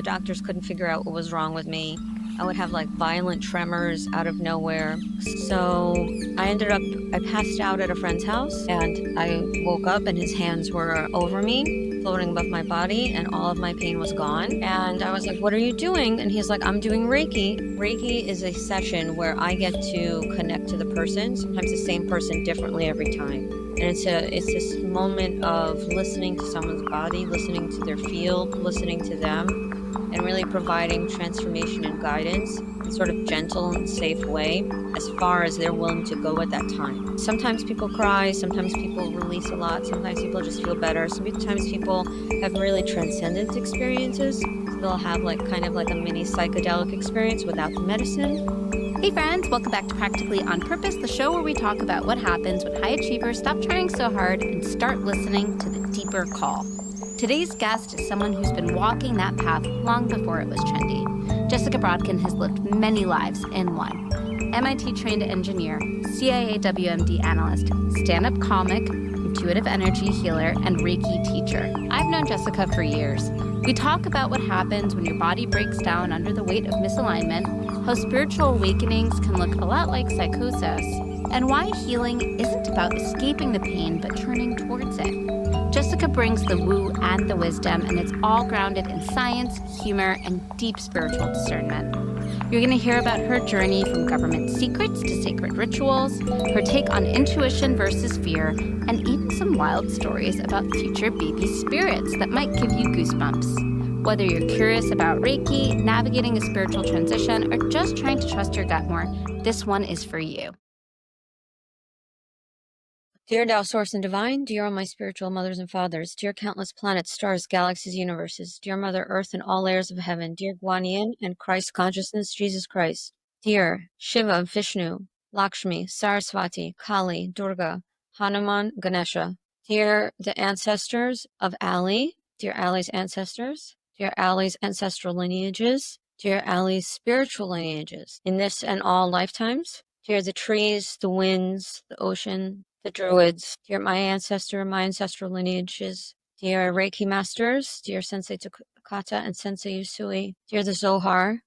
doctors couldn't figure out what was wrong with me. I would have like violent tremors out of nowhere. So I passed out at a friend's house and I woke up and his hands were over me, floating above my body, and all of my pain was gone. And I was like, "What are you doing?" And he's like, "I'm doing Reiki." Reiki is a session where I get to connect to the person, sometimes the same person differently every time. And it's this moment of listening to someone's body, listening to their field, listening to them, and really providing transformation and guidance in sort of gentle and safe way as far as they're willing to go at that time. Sometimes people cry, sometimes people release a lot, sometimes people just feel better, sometimes people have really transcendent experiences. So they'll have like kind of like a mini psychedelic experience without the medicine. Hey friends, welcome back to Practically on Purpose, the show where we talk about what happens when high achievers stop trying so hard and start listening to the deeper call. Today's guest is someone who's been walking that path long before it was trendy. Jessica Brodkin has lived many lives in one. MIT-trained engineer, CIA WMD analyst, stand-up comic, intuitive energy healer, and Reiki teacher. I've known Jessica for years. We talk about what happens when your body breaks down under the weight of misalignment, how spiritual awakenings can look a lot like psychosis, and why healing isn't about escaping the pain but turning towards it. Jessica brings the woo and the wisdom, and it's all grounded in science, humor, and deep spiritual discernment. You're going to hear about her journey from government secrets to sacred rituals, her take on intuition versus fear, and even some wild stories about future baby spirits that might give you goosebumps. Whether you're curious about Reiki, navigating a spiritual transition, or just trying to trust your gut more, this one is for you. Dear Tao, Source and Divine, dear all my spiritual mothers and fathers, dear countless planets, stars, galaxies, universes, dear Mother Earth and all layers of heaven, dear Guan Yin and Christ consciousness, Jesus Christ, dear Shiva, Vishnu, Lakshmi, Saraswati, Kali, Durga, Hanuman, Ganesha, dear the ancestors of Ali, dear Ali's ancestors, dear Ali's ancestral lineages, dear Ali's spiritual lineages, in this and all lifetimes, dear the trees, the winds, the ocean, the druids, dear my ancestral lineages, dear Reiki masters, dear Sensei Takata and Sensei Usui, dear the Zohar,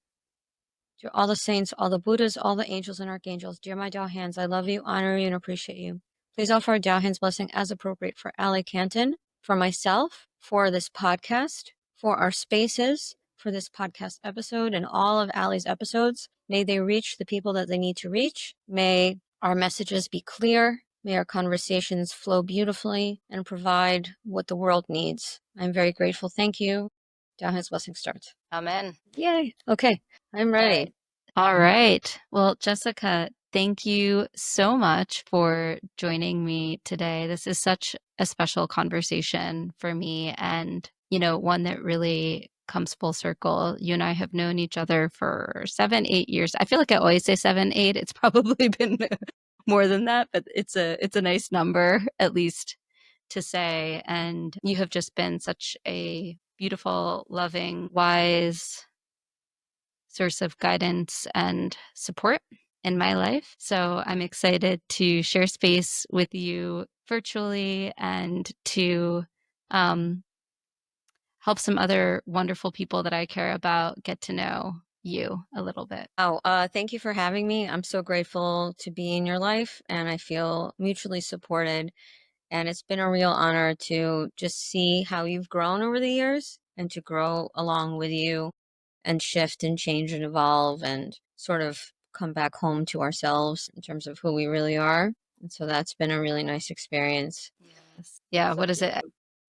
dear all the saints, all the Buddhas, all the angels and archangels, dear my Tao hands, I love you, honor you, and appreciate you. Please offer a Tao hands blessing as appropriate for Ali Canton, for myself, for this podcast, for our spaces, for this podcast episode and all of Ali's episodes. May they reach the people that they need to reach. May our messages be clear. May our conversations flow beautifully and provide what the world needs. I'm very grateful. Thank you. Tao hands blessing starts. Amen. Yay. Okay. I'm ready. All right. Well, Jessica, thank you so much for joining me today. This is such a special conversation for me, and, one that really comes full circle. You and I have known each other for 7, 8 years. I feel like I always say 7, 8. It's probably been more than that, but it's a nice number, at least, to say. And you have just been such a beautiful, loving, wise source of guidance and support in my life. So I'm excited to share space with you virtually and to help some other wonderful people that I care about get to know you a little bit. Thank you for having me. I'm so grateful to be in your life, and I feel mutually supported. And it's been a real honor to just see how you've grown over the years and to grow along with you and shift and change and evolve and sort of come back home to ourselves in terms of who we really are. And so that's been a really nice experience. Yes. Yeah. What is it?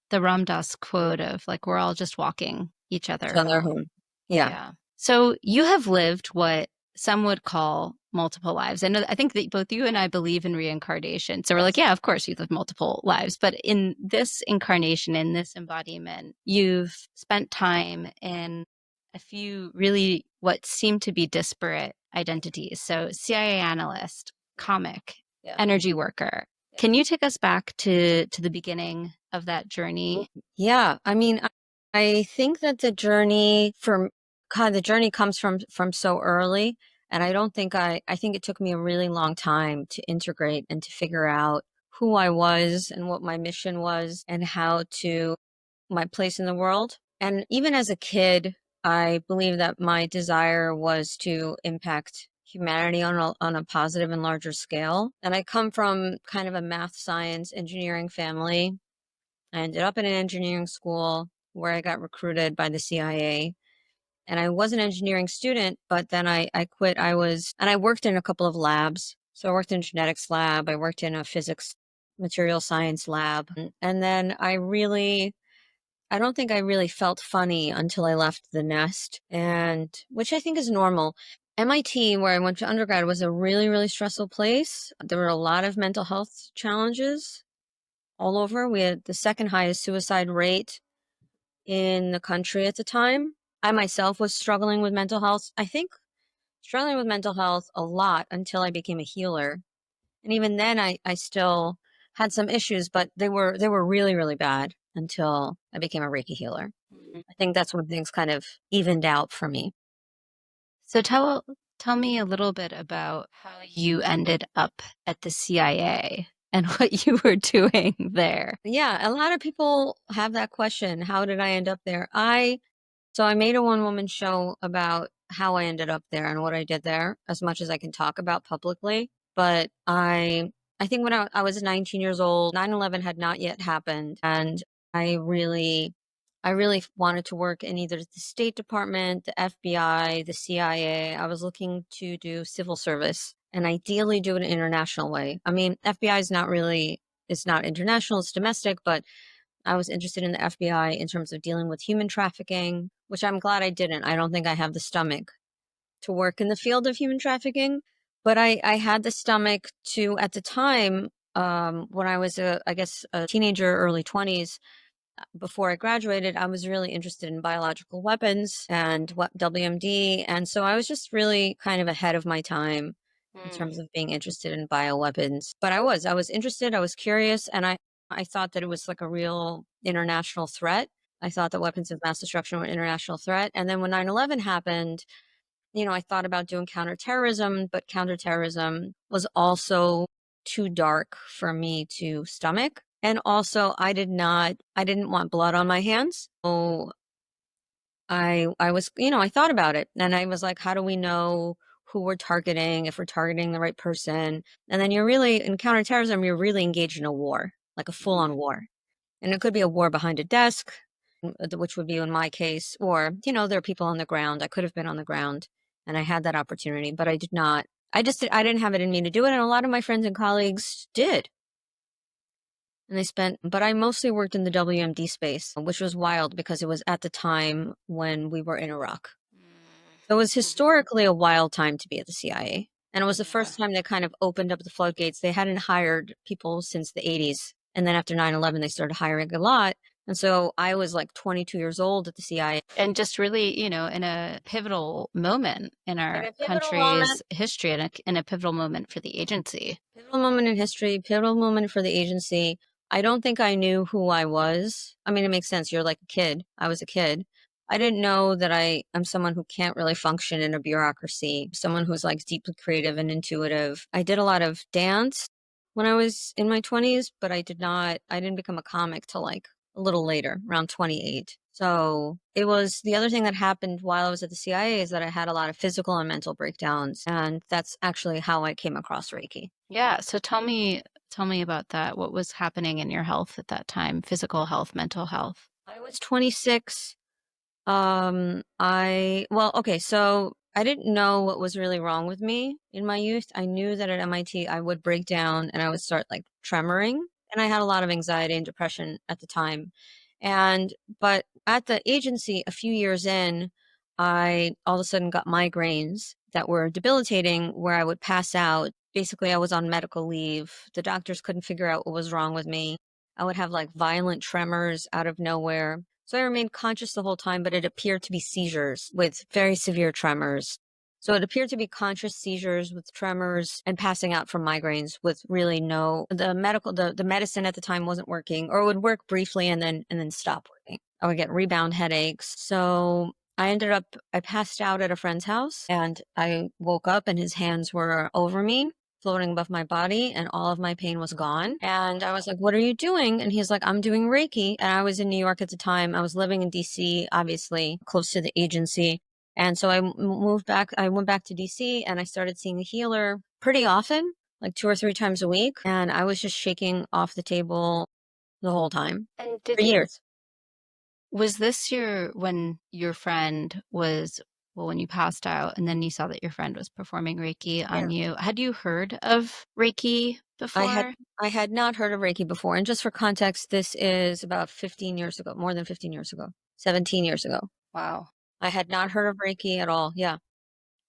The Ram Dass quote of like, we're all just walking each other home. Yeah. So you have lived what some would call multiple lives. I think that both you and I believe in reincarnation. So we're like, yeah, of course you've lived multiple lives. But in this incarnation, in this embodiment, you've spent time in a few really what seem to be disparate identities. So CIA analyst, comic, energy worker. Can you take us back to the beginning of that journey? Yeah. I mean, I think that the journey comes from so early. And I don't think I think it took me a really long time to integrate and to figure out who I was and what my mission was and my place in the world. And even as a kid, I believe that my desire was to impact humanity on a positive and larger scale. And I come from kind of a math, science, engineering family. I ended up in an engineering school where I got recruited by the CIA. And I was an engineering student, but then I quit. And I worked in a couple of labs. So I worked in a genetics lab, I worked in a physics, material science lab. And then I don't think I really felt funny until I left the nest, and which I think is normal. MIT, where I went to undergrad, was a really, really stressful place. There were a lot of mental health challenges all over. We had the second highest suicide rate in the country at the time. I myself was struggling with mental health. I think struggling with mental health a lot until I became a healer. And even then I still had some issues, but they were really, really bad until I became a Reiki healer. I think that's when things kind of evened out for me. So tell me a little bit about how you ended up at the CIA and what you were doing there. Yeah, a lot of people have that question. How did I end up there? So I made a one-woman show about how I ended up there and what I did there, as much as I can talk about publicly. But I think when I was 19 years old, 9/11 had not yet happened, and I really, I really wanted to work in either the State Department, the FBI, the CIA. I was looking to do civil service and ideally do it an international way. I mean, FBI is not really, it's not international, it's domestic, but I was interested in the FBI in terms of dealing with human trafficking, which I'm glad I didn't. I don't think I have the stomach to work in the field of human trafficking, but I had the stomach to, at the time, when I was I guess a teenager, early 20s, before I graduated, I was really interested in biological weapons and what WMD. And so I was just really kind of ahead of my time in terms of being interested in bioweapons. But I was interested, I was curious, and I thought that it was like a real international threat. I thought that weapons of mass destruction were an international threat. And then when 9/11 happened, I thought about doing counterterrorism, but counterterrorism was also too dark for me to stomach. And also I didn't want blood on my hands. So I was, I thought about it and I was like, how do we know who we're targeting, if we're targeting the right person? And then in counterterrorism, you're really engaged in a war, like a full on war. And it could be a war behind a desk, which would be in my case, or, there are people on the ground. I could have been on the ground and I had that opportunity, but I did not. I didn't have it in me to do it. And a lot of my friends and colleagues did. And but I mostly worked in the WMD space, which was wild because it was at the time when we were in Iraq. So it was historically a wild time to be at the CIA. And it was the first time they kind of opened up the floodgates. They hadn't hired people since the 80s. And then after 9/11, they started hiring a lot. And so I was like 22 years old at the CIA. And just really, in a pivotal moment in In our a pivotal moment, country's history and in a pivotal moment for the agency. pivotal moment in history, pivotal moment for the agency. I don't think I knew who I was. I mean, it makes sense. You're like a kid. I was a kid. I didn't know that I'm someone who can't really function in a bureaucracy, someone who's like deeply creative and intuitive. I did a lot of dance when I was in my 20s, but I didn't become a comic till like a little later, around 28. So it was the other thing that happened while I was at the CIA is that I had a lot of physical and mental breakdowns. And that's actually how I came across Reiki. Yeah. So tell me about that. What was happening in your health at that time? Physical health, mental health. I was 26. Okay, so I didn't know what was really wrong with me in my youth. I knew that at MIT I would break down and I would start like tremoring, and I had a lot of anxiety and depression at the time. But at the agency, a few years in, I all of a sudden got migraines that were debilitating where I would pass out. Basically, I was on medical leave. The doctors couldn't figure out what was wrong with me. I would have like violent tremors out of nowhere. So I remained conscious the whole time, but it appeared to be seizures with very severe tremors. So it appeared to be conscious seizures with tremors and passing out from migraines with really the medicine at the time wasn't working, or it would work briefly and then stop working. I would get rebound headaches. So I passed out at a friend's house and I woke up and his hands were over me. floating above my body and all of my pain was gone. And I was like, what are you doing? And he's like, I'm doing Reiki. And I was in New York at the time. I was living in DC, obviously close to the agency. And so I moved back. I went back to DC and I started seeing a healer pretty often, like 2 or 3 times a week. And I was just shaking off the table the whole time And for years. was this when your friend was, well, when you passed out and then you saw that your friend was performing Reiki Yeah. on you? Had you heard of Reiki I had before? I had not heard of Reiki before. And just for context, this is about 15 years ago, more than 15 years ago, 17 years ago. Wow. I had not heard of Reiki at all. Yeah.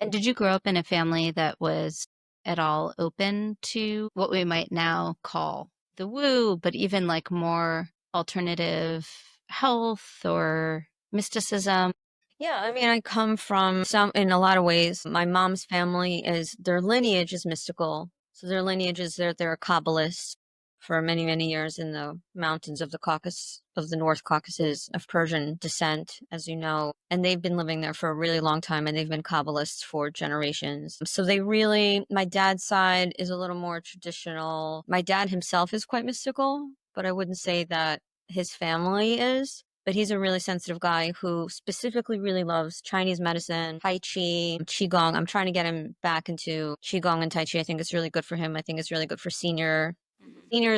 And did you grow up in a family that was at all open to what we might now call the woo, but even like more alternative health or mysticism? Yeah, I mean, I come from in a lot of ways. My mom's family their lineage is mystical. So their lineage is they're Kabbalists for many, many years in the mountains of the North Caucasus of Persian descent, as you know. And they've been living there for a really long time and they've been Kabbalists for generations. So my dad's side is a little more traditional. My dad himself is quite mystical, but I wouldn't say that his family is. But he's a really sensitive guy who specifically really loves Chinese medicine, Tai Chi, Qigong. I'm trying to get him back into Qigong and Tai Chi. I think it's really good for him. I think it's really good for seniors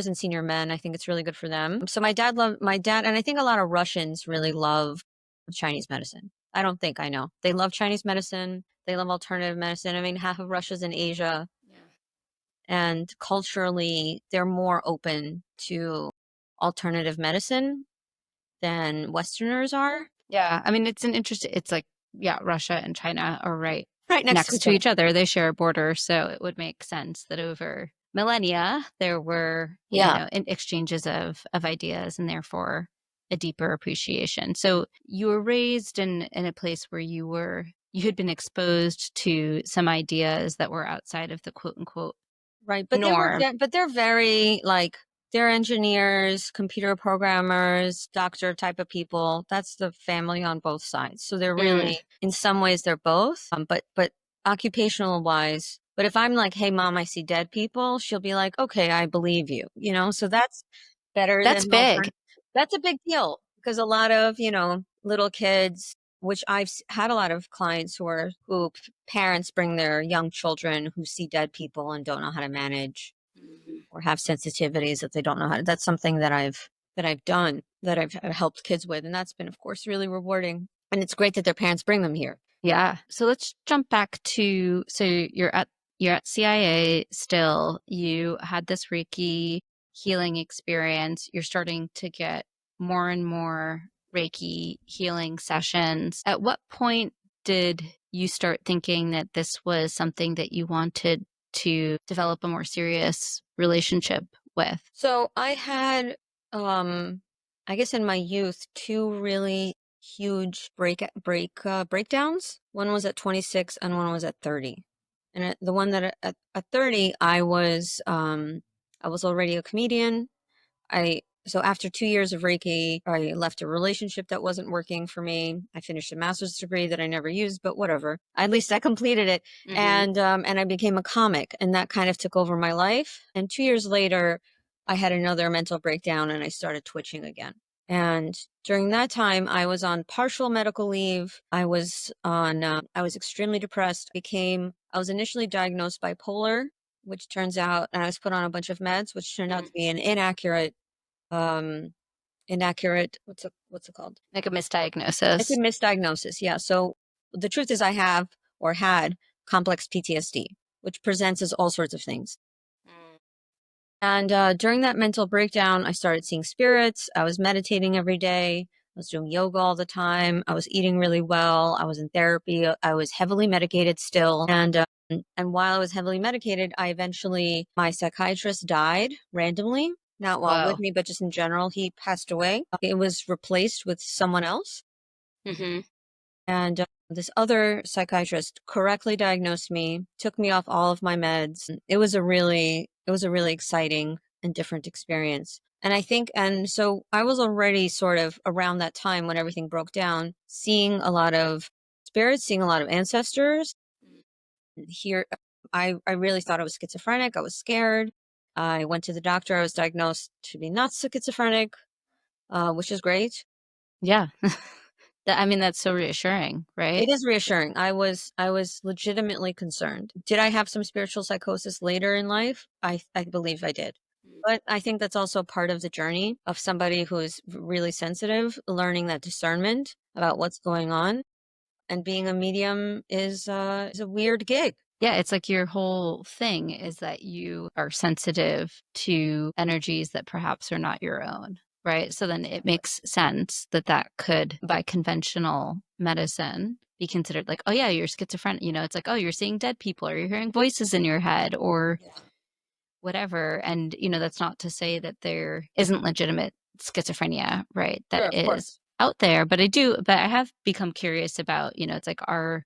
and senior men. I think it's really good for them. So my dad, and I think a lot of Russians really love Chinese medicine. I know. They love Chinese medicine. They love alternative medicine. I mean, half of Russia's in Asia, and culturally, they're more open to alternative medicine than Westerners are. Yeah, I mean, it's like, yeah, Russia and China are right Right next to next each to other. each other. They share a border, so it would make sense that over millennia there were, Yeah. exchanges of ideas and therefore a deeper appreciation. So you were raised in a place where you had been exposed to some ideas that were outside of the quote unquote Right. norm. But they're very like, they're engineers, computer programmers, doctor type of people. That's the family on both sides. So they're Mm, really, in some ways, they're both. But occupational wise. But if I'm like, hey, mom, I see dead people, she'll be like, okay, I believe you. So that's better that's than big. That's a big deal because a lot of little kids, which had a lot of clients who parents bring their young children who see dead people and don't know how to manage or have sensitivities that they don't know how to. That's something that I've done, that I've helped kids with, and that's been, of course, really rewarding. And it's great that their parents bring them here. Yeah. So let's jump back to, so you're at CIA still. You had this Reiki healing experience. You're starting to get more and more Reiki healing sessions. At what point did you start thinking that this was something that you wanted to develop a more serious relationship with? So I had, I guess in my youth, two really huge breakdowns. One was at 26 and one was at 30. And the one that at 30, I was already a comedian. So after 2 years of Reiki, I left a relationship that wasn't working for me. I finished a master's degree that I never used, but whatever. At least I completed it. And I became a comic, and that kind of took over my life. And 2 years later, I had another mental breakdown and I started twitching again. And during that time, I was on partial medical leave. I was extremely depressed. I was initially diagnosed bipolar, which turns out, and I was put on a bunch of meds, which turned out to be an um what's it called? Like a It's a misdiagnosis. misdiagnosis. Yeah. So the truth is I have or had complex PTSD, which presents as all sorts of things. And during that mental breakdown, I started seeing spirits. I was meditating every day. I was doing yoga all the time. I was eating really well. I was in therapy. I was heavily medicated still. And while I was heavily medicated, my psychiatrist died randomly, not while with Whoa. me, but just in general. He passed away. It was replaced with someone else. Mm-hmm. And this other psychiatrist correctly diagnosed me, took me off all of my meds. It was a really exciting and different experience. And so I was already sort of around that time when everything broke down, seeing a lot of spirits, seeing a lot of ancestors here. I really thought I was schizophrenic. I was scared. I went to the doctor. I was diagnosed to be not schizophrenic, which is great. Yeah. That's so reassuring, right? It is reassuring. I was legitimately concerned. Did I have some spiritual psychosis later in life? I believe I did. But I think that's also part of the journey of somebody who is really sensitive, learning that discernment about what's going on. And being a medium is a weird gig. Yeah, it's like your whole thing is that you are sensitive to energies that perhaps are not your own, right? So then it makes sense that that could, by conventional medicine, be considered like, oh yeah, you're schizophrenic. It's like, oh, you're seeing dead people, or you're hearing voices in your head, or Yeah. whatever. And, that's not to say that there isn't legitimate schizophrenia, right? Sure, That of is course. out there. But I have become curious about, it's like, are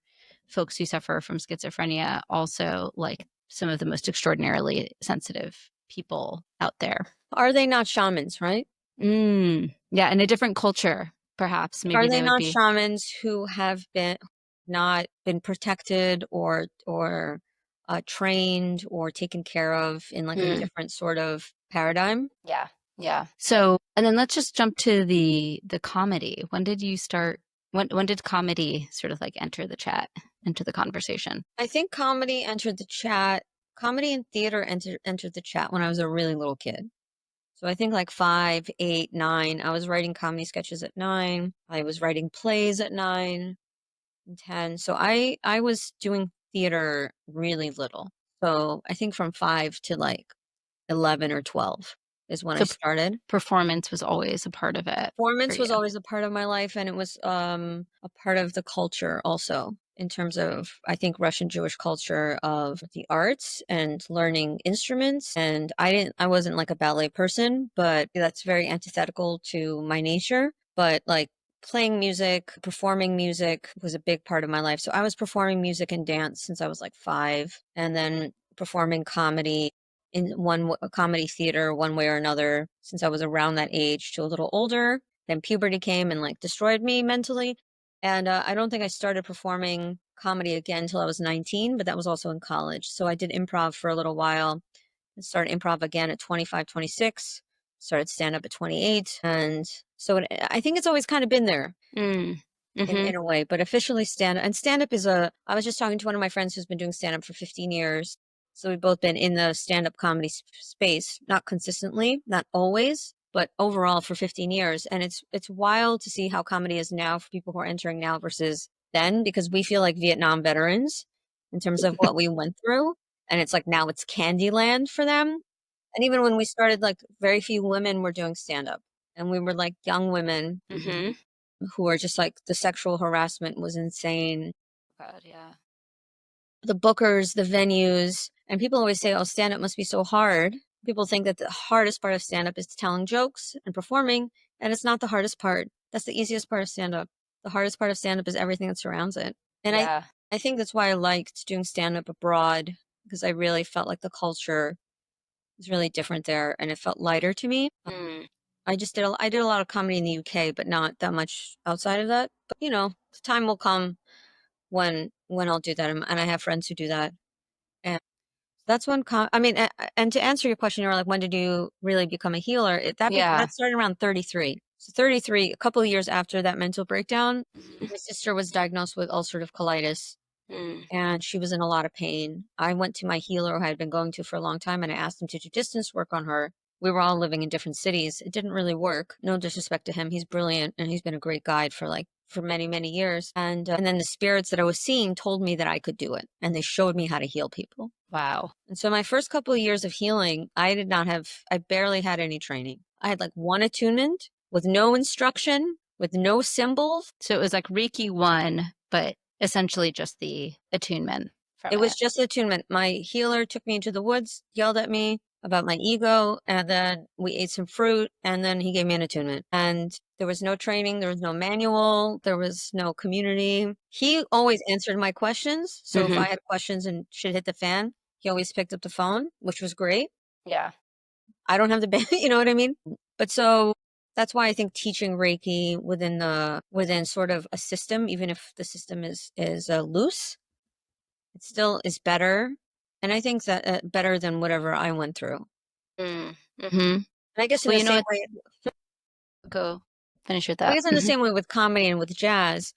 folks who suffer from schizophrenia also like some of the most extraordinarily sensitive people out there? Are they not shamans, right? Yeah, in a different culture, perhaps Are maybe they they would not be. shamans who have been not been protected or trained or taken care of in like a Mm, different sort of paradigm? yeah, yeah. So, and then let's just jump to the comedy. When did you start? When did comedy sort of like enter the chat, into the conversation? I think comedy entered the chat. Comedy and theater entered the chat when I was a really little kid. So I think like 5, 8, 9. I was writing comedy sketches at 9. I was writing plays at 9 and 10. So I was doing theater really little. So I think from 5 to like 11 or 12 is when I So started. performance was always a part of it for Performance you. was always a part of my life, and it was a part of the culture also, in terms of, I think, Russian Jewish culture of the arts and learning instruments. And I wasn't like a ballet person, but that's very antithetical to my nature. But like playing music, performing music was a big part of my life. So I was performing music and dance since I was like 5, and then performing comedy in comedy theater one way or another since I was around that age to a little older. Then puberty came and like destroyed me mentally. And I don't think I started performing comedy again until I was 19, but that was also in college. So I did improv for a little while and started improv again at 25, 26, started stand up at 28. And so I think it's always kind of been there Mm. Mm-hmm. in a way, but officially stand up is I was just talking to one of my friends who's been doing stand up for 15 years. So we've both been in the stand up comedy space, not consistently, not always, but overall for 15 years. And it's wild to see how comedy is now for people who are entering now versus then, because we feel like Vietnam veterans in terms of what we went through. And it's like now it's Candyland for them. And even when we started, like very few women were doing stand up. And we were like young women Mm-hmm. who are just like the sexual harassment was insane. God, yeah. The bookers, the venues, and people always say, oh, stand up must be so hard. People think that the hardest part of stand up is telling jokes and performing, and it's not the hardest part. That's the easiest part of stand up. The hardest part of stand up is everything that surrounds it. And Yeah. I think that's why I liked doing stand up abroad, because I really felt like the culture was really different there and it felt lighter to me. Mm. I did a lot of comedy in the UK, but not that much outside of that. But the time will come when I'll do that, and I have friends who do that, and that's when and to answer your question, you're like, when did you really become a healer? Yeah. That started around 33. So 33, a couple of years after that mental breakdown, Mhm. my sister was diagnosed with ulcerative colitis, Mm. and she was in a lot of pain. I went to my healer who I had been going to for a long time, and I asked him to do distance work on her. We were all living in different cities. It didn't really work. No disrespect to him. He's brilliant and he's been a great guide for many, many years. And then the spirits that I was seeing told me that I could do it, and they showed me how to heal people. Wow. And so my first couple of years of healing, I barely had any training. I had like one attunement with no instruction, with no symbols. So it was like Reiki 1, but essentially just the attunement from It was it. just attunement. My healer took me into the woods, yelled at me about my ego, and then we ate some fruit, and then he gave me an attunement. And there was no training, there was no manual, there was no community. He always answered my questions. So if Mm-hmm. I had questions and shit hit the fan, he always picked up the phone, which was great. Yeah. I don't have the you know what I mean? But so that's why I think teaching Reiki within sort of a system, even if the system is loose, it still is better And I think that better than whatever I went through. Mm-hmm. And I guess in Well, the you know same what? way, Go finish with I that. guess in the same way with comedy and with jazz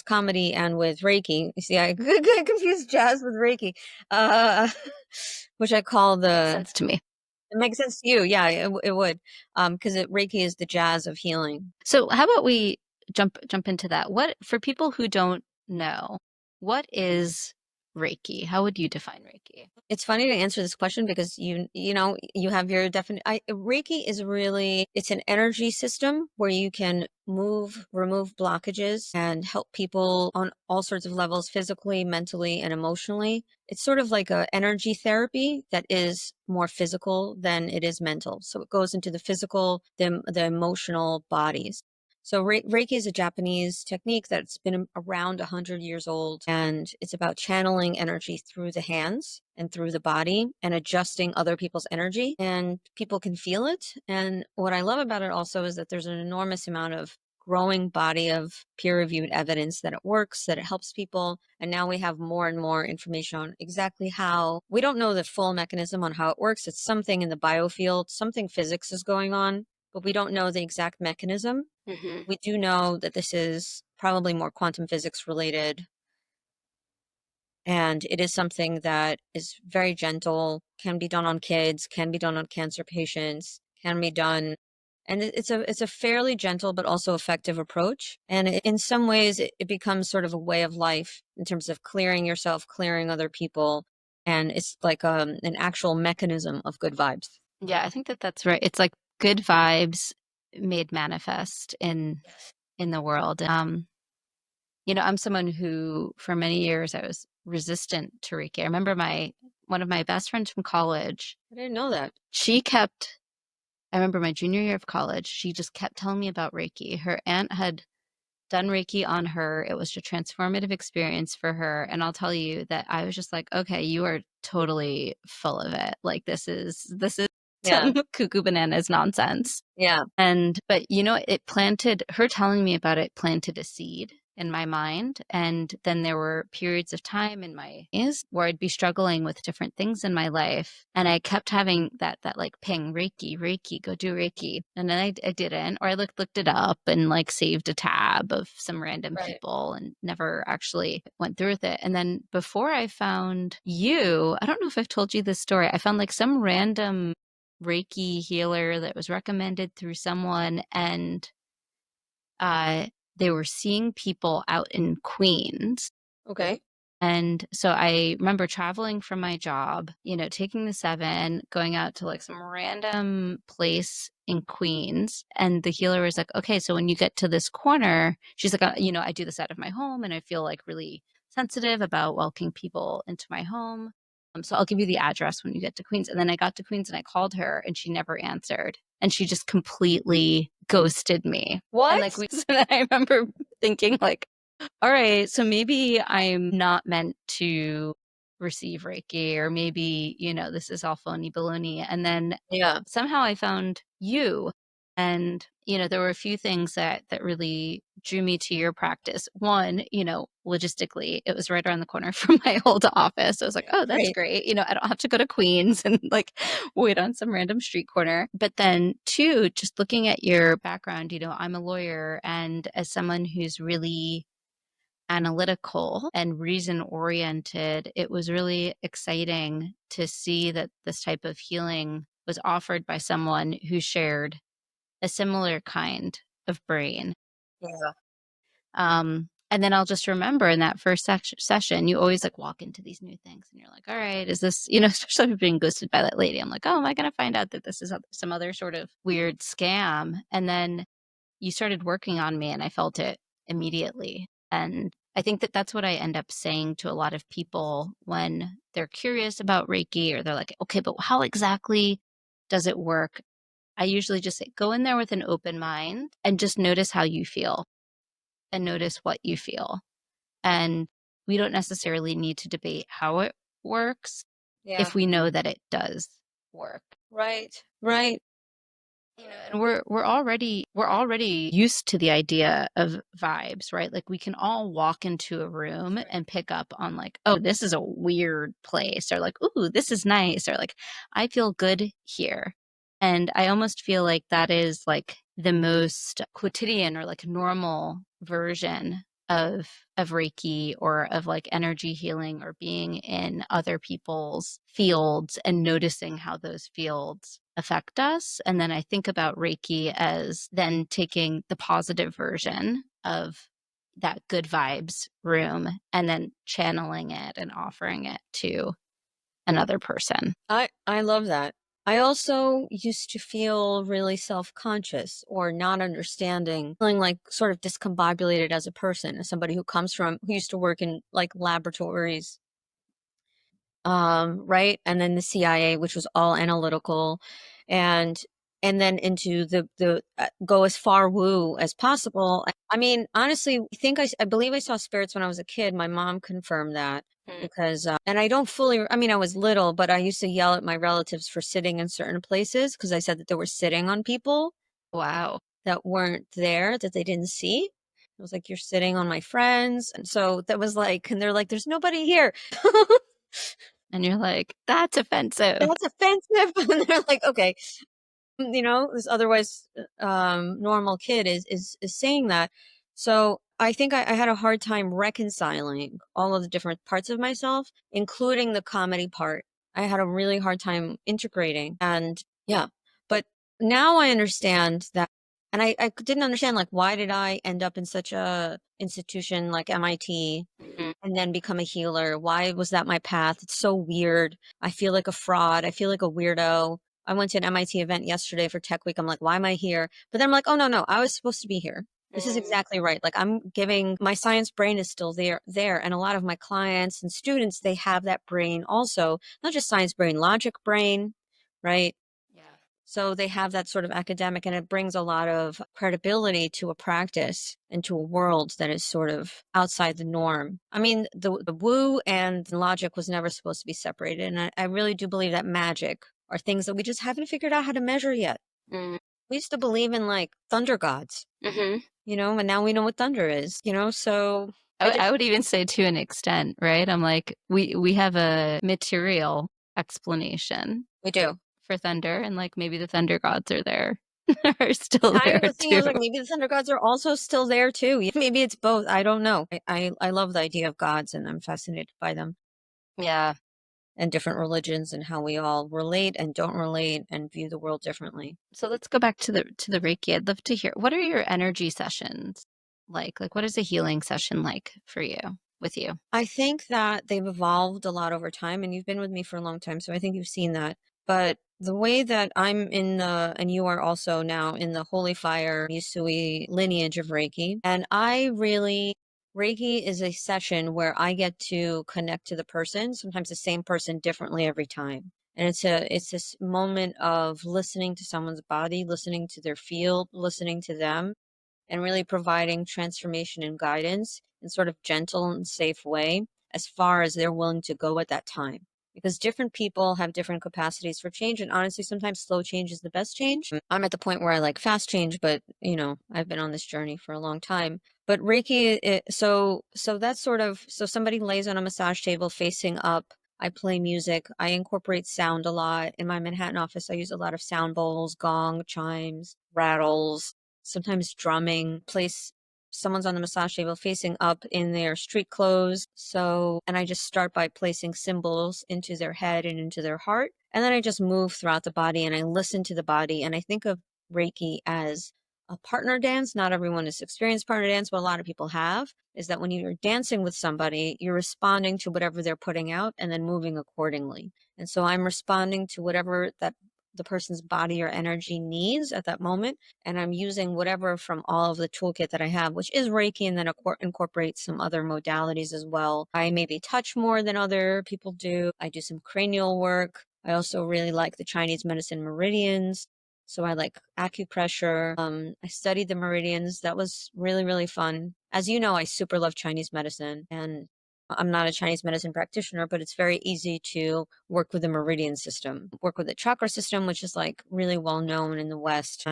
comedy and with Reiki. You see, I get confused jazz with Reiki, uh, which I call Makes the. sense to me. It makes sense to you, yeah. It would, because Reiki is the jazz of healing. So how about we jump into that? What, for people who don't know, what is Reiki? How would you define Reiki? It's funny to answer this question because you have your definite. Reiki is really, it's an energy system where you can remove blockages and help people on all sorts of levels, physically, mentally, and emotionally. It's sort of like a energy therapy that is more physical than it is mental. So it goes into the physical, the emotional bodies. So Reiki is a Japanese technique that's been around 100 years old, and it's about channeling energy through the hands and through the body and adjusting other people's energy, and people can feel it. And what I love about it also is that there's an enormous amount of growing body of peer-reviewed evidence that it works, that it helps people. And now we have more and more information on exactly how. We don't know the full mechanism on how it works. It's something in the biofield, something physics is going on, but we don't know the exact mechanism. Mm-hmm. We do know that this is probably more quantum physics related, and it is something that is very gentle, can be done on kids, can be done on cancer patients, can be done. And it's a fairly gentle but also effective approach. And in some ways, it becomes sort of a way of life in terms of clearing yourself, clearing other people. And it's like an actual mechanism of good vibes. Yeah, I think that that's right. It's like good vibes made manifest in the world. I'm someone who, for many years, I was resistant to Reiki. I remember one of my best friends from college. I didn't know that. She kept. I remember my junior year of college. She just kept telling me about Reiki. Her aunt had done Reiki on her. It was a transformative experience for her. And I'll tell you that I was just like, okay, you are totally full of it. Like this is Yeah. some cuckoo bananas nonsense. Yeah. But it planted, her telling me about it planted a seed in my mind. And then there were periods of time in my days where I'd be struggling with different things in my life. And I kept having that like ping, Reiki, Reiki, go do Reiki. And then I didn't, or I looked it up and like saved a tab of some random Right. people and never actually went through with it. And then before I found you, I don't know if I've told you this story. I found like some random Reiki healer that was recommended through someone, and they were seeing people out in Queens. Okay. And so I remember traveling from my job, taking the 7, going out to like some random place in Queens. And the healer was like, okay, so when you get to this corner, she's like, I do this out of my home and I feel like really sensitive about welcoming people into my home. So I'll give you the address when you get to Queens. And then I got to Queens and I called her and she never answered. And she just completely ghosted me. And like I remember thinking like, all right, so maybe I'm not meant to receive Reiki, or maybe, this is all phony baloney. And then Yeah. somehow I found you. And, there were a few things that really drew me to your practice. One, logistically, it was right around the corner from my old office. I was like, oh, that's great. I don't have to go to Queens and like wait on some random street corner. But then two, just looking at your background, I'm a lawyer, and as someone who's really analytical and reason oriented, it was really exciting to see that this type of healing was offered by someone who shared a similar kind of brain. Yeah. And then I'll just remember in that first session, you always like walk into these new things and you're like, all right, is this, especially if you're being ghosted by that lady. I'm like, oh, am I going to find out that this is some other sort of weird scam? And then you started working on me and I felt it immediately. And I think that that's what I end up saying to a lot of people when they're curious about Reiki, or they're like, okay, but how exactly does it work? I usually just say, go in there with an open mind and just notice how you feel and notice what you feel. And we don't necessarily need to debate how it works Yeah. if we know that it does work. Right. Right. And we're already used to the idea of vibes, right? Like we can all walk into a room and pick up on like, oh, this is a weird place, or like, ooh, this is nice, or like, I feel good here. And I almost feel like that is like the most quotidian or like normal version of Reiki or of like energy healing or being in other people's fields and noticing how those fields affect us. And then I think about Reiki as then taking the positive version of that good vibes room and then channeling it and offering it to another person. I love that. I also used to feel really self-conscious or not understanding, feeling like sort of discombobulated as a person, as somebody who used to work in like laboratories, right? And then the CIA, which was all analytical, and then into the go as far woo as possible. I mean, honestly, I believe I saw spirits when I was a kid. My mom confirmed that because, and I don't fully. I mean, I was little, but I used to yell at my relatives for sitting in certain places because I said that they were sitting on people Wow. that weren't there, that they didn't see. I was like, "You're sitting on my friends," and so that was like, and they're like, "There's nobody here." And you're like, that's offensive. That's offensive. And they're like, okay, this otherwise normal kid is saying that. So I think I had a hard time reconciling all of the different parts of myself, including the comedy part. I had a really hard time integrating. And yeah, but now I understand that. And I didn't understand, like, why did I end up in such a institution like MIT Mhm. and then become a healer? Why was that my path? It's so weird. I feel like a fraud. I feel like a weirdo. I went to an MIT event yesterday for Tech Week. I'm like, why am I here? But then I'm like, oh no, no, I was supposed to be here. This is exactly right. Like, I'm giving my science brain is still there. And a lot of my clients and students, they have that brain also, not just science brain, logic brain, right? Yeah. So they have that sort of academic, and it brings a lot of credibility to a practice and to a world that is sort of outside the norm. I mean, the woo and logic was never supposed to be separated. And I really do believe that magic are things that we just haven't figured out how to measure yet. Mm. We used to believe in like thunder gods, Hmm. and now we know what thunder is, so I, I w- I just, would even say to an extent, right? I'm like, we have a material explanation we do. for thunder, and like maybe the thunder gods are there, are still I there was thinking, I too. was like, maybe the thunder gods are also still there too. Maybe it's both. I don't know. I love the idea of gods, and I'm fascinated by them Yeah. and different religions and how we all relate and don't relate and view the world differently. So let's go back to the Reiki. I'd love to hear, what are your energy sessions like? Like, what is a healing session like for you, with you? I think that they've evolved a lot over time, and you've been with me for a long time, so I think you've seen that. But the way that I'm in and you are also now in the Holy Fire Yusui lineage of Reiki, and Reiki is a session where I get to connect to the person, sometimes the same person differently every time. And it's this moment of listening to someone's body, listening to their field, listening to them, and really providing transformation and guidance in sort of gentle and safe way as far as they're willing to go at that time. Because different people have different capacities for change. And honestly, sometimes slow change is the best change. I'm at the point where I like fast change, but I've been on this journey for a long time. But Reiki, so that's sort of, so somebody lays on a massage table facing up. I play music. I incorporate sound a lot. In my Manhattan office, I use a lot of sound bowls, gong, chimes, rattles, sometimes drumming. Someone's on the massage table facing up in their street clothes. And I just start by placing symbols into their head and into their heart. And then I just move throughout the body and I listen to the body. And I think of Reiki as a partner dance. Not everyone has experienced partner dance, but a lot of people have. Is that when you're dancing with somebody, you're responding to whatever they're putting out and then moving accordingly. And so I'm responding to whatever that the person's body or energy needs at that moment. And I'm using whatever from all of the toolkit that I have, which is Reiki, and then incorporates some other modalities as well. I maybe touch more than other people do. I do some cranial work. I also really like the Chinese medicine meridians. So I like acupressure. I studied the meridians. That was really, really fun. As you know, I super love Chinese medicine. And I'm not a Chinese medicine practitioner, but it's very easy to work with the meridian system, work with the chakra system, which is like really well known in the West.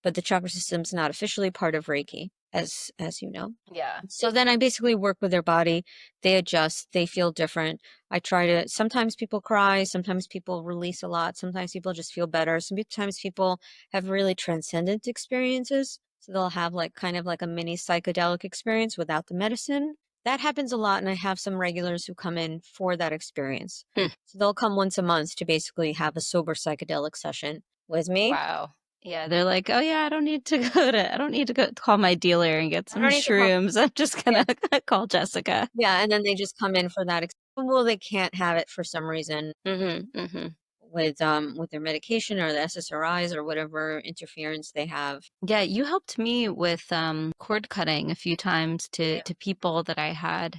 But the chakra system's not officially part of Reiki, as you know. Yeah. So then I basically work with their body. They adjust, they feel different. I try to, sometimes people cry, sometimes people release a lot, sometimes people just feel better. Sometimes people have really transcendent experiences. So they'll have like kind of like a mini psychedelic experience without the medicine. That happens a lot, and I have some regulars who come in for that experience. Hmm. So they'll come once a month to basically have a sober psychedelic session with me. Wow. Yeah, they're like, oh yeah, I don't need to go call my dealer and get I some don't need to come. shrooms. I'm just Yeah. gonna call Jessica. Yeah, and then they just come in for that. Well, they can't have it for some reason Mm-hmm. Mm-hmm. with their medication or the SSRIs or whatever interference they have. Yeah, you helped me with cord cutting a few times Yeah. to people that I had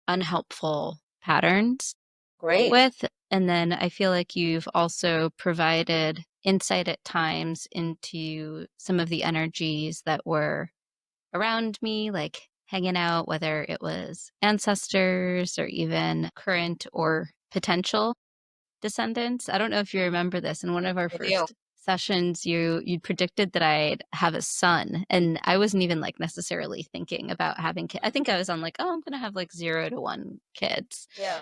unhelpful patterns Great. with. And then I feel like you've also provided insight at times into some of the energies that were around me, like hanging out, whether it was ancestors or even current or potential descendants. I don't know if you remember this. In one of our I do. first sessions, you predicted that I'd have a son, and I wasn't even like necessarily thinking about having kids. I think I was on like, oh, I'm gonna have like 0 to 1 kids. Yeah.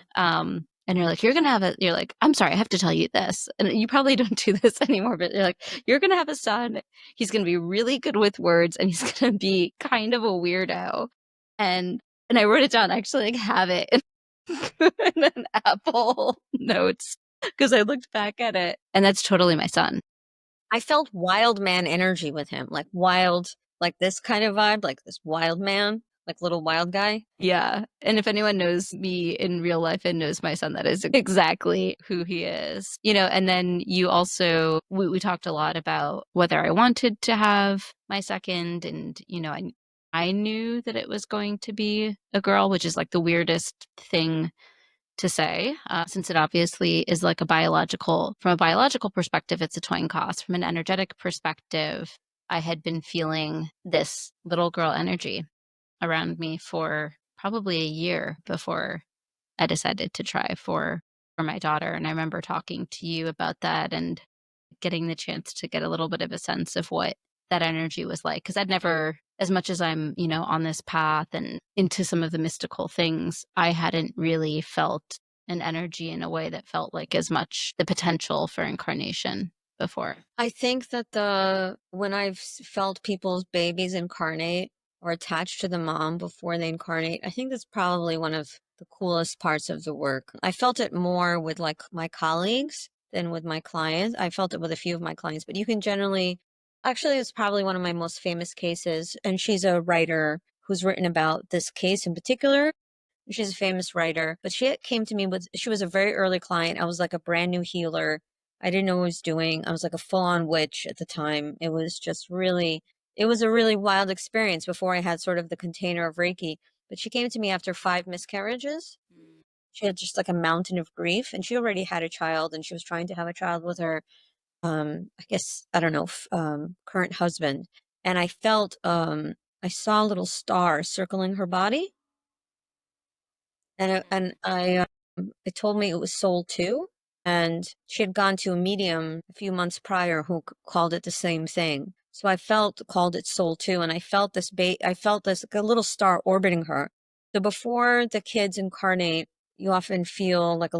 And you're like, you're gonna have a. You're like, I'm sorry, I have to tell you this, and you probably don't do this anymore. But you're like, you're gonna have a son. He's gonna be really good with words, and he's gonna be kind of a weirdo. And I wrote it down. I actually like have it in an Apple Notes because I looked back at it, and that's totally my son. I felt wild man energy with him, like wild, like this kind of vibe, like this wild man, like little wild guy. Yeah. And if anyone knows me in real life and knows my son, that is exactly who he is. And then you also, we talked a lot about whether I wanted to have my second. And, I knew that it was going to be a girl, which is like the weirdest thing to say, since it obviously is like from a biological perspective, it's a twin cost. From an energetic perspective, I had been feeling this little girl energy around me for probably a year before I decided to try for my daughter. And I remember talking to you about that and getting the chance to get a little bit of a sense of what that energy was like. Because I'd never, as much as I'm, on this path and into some of the mystical things, I hadn't really felt an energy in a way that felt like as much the potential for incarnation before. I think that when I've felt people's babies incarnate or attached to the mom before they incarnate, I think that's probably one of the coolest parts of the work. I felt it more with like my colleagues than with my clients. I felt it with a few of my clients, but you can generally, actually, it's probably one of my most famous cases. And she's a writer who's written about this case in particular. She's a famous writer, but she came to me she was a very early client. I was like a brand new healer. I didn't know what I was doing. I was like a full on witch at the time. It was just really, it was a really wild experience before I had sort of the container of Reiki. But she came to me after 5 miscarriages. She had just like a mountain of grief, and she already had a child, and she was trying to have a child with her, I guess, I don't know, current husband. And I saw a little star circling her body, it told me it was soul two, and she had gone to a medium a few months prior who called it the same thing. So I called it soul two, and I felt I felt this like a little star orbiting her. So before the kids incarnate, you often feel like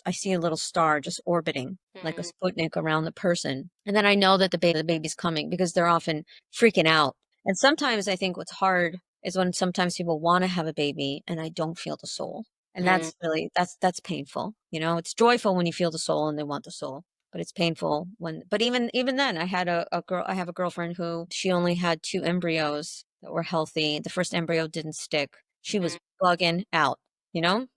I see a little star just orbiting, like a Sputnik around the person. And then I know that the baby's coming because they're often freaking out. And sometimes I think what's hard is when sometimes people want to have a baby and I don't feel the soul. And that's really, that's painful. It's joyful when you feel the soul and they want the soul, but it's painful but even then I had I have a girlfriend who she only had 2 embryos that were healthy. The first embryo didn't stick. She was bugging out, you know?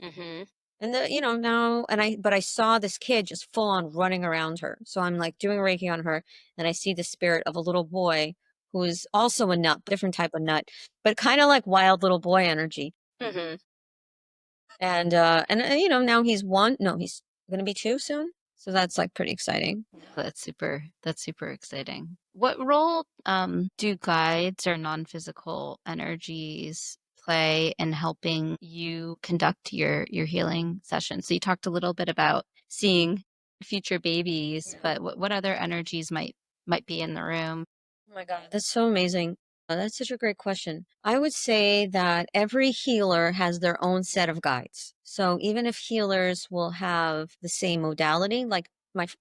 Mm-hmm. And now, but I saw this kid just full on running around her. So I'm like doing Reiki on her, and I see the spirit of a little boy who is also a nut, different type of nut, but kind of like wild little boy energy. Mm-hmm. And now he's one. No, he's gonna be 2 soon. So that's like pretty exciting. That's super exciting. What role do guides or non-physical energies play in helping you conduct your healing session? So you talked a little bit about seeing future babies, but what other energies might be in the room? Oh my God, that's so amazing. That's such a great question. I would say that every healer has their own set of guides. So even if healers will have the same modality, like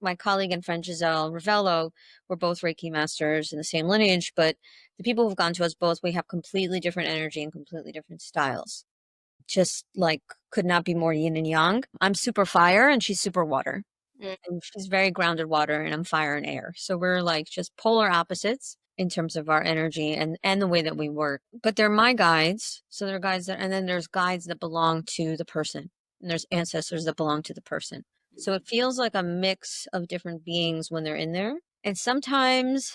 my colleague and friend Giselle Ravello, we're both Reiki masters in the same lineage, but the people who've gone to us both, we have completely different energy and completely different styles. Just like could not be more yin and yang. I'm super fire and she's super water. And she's very grounded water and I'm fire and air. So we're like just polar opposites in terms of our energy and the way that we work. But they're my guides. So they're guides that, and then there's guides that belong to the person. And there's ancestors that belong to the person. So it feels like a mix of different beings when they're in there. And sometimes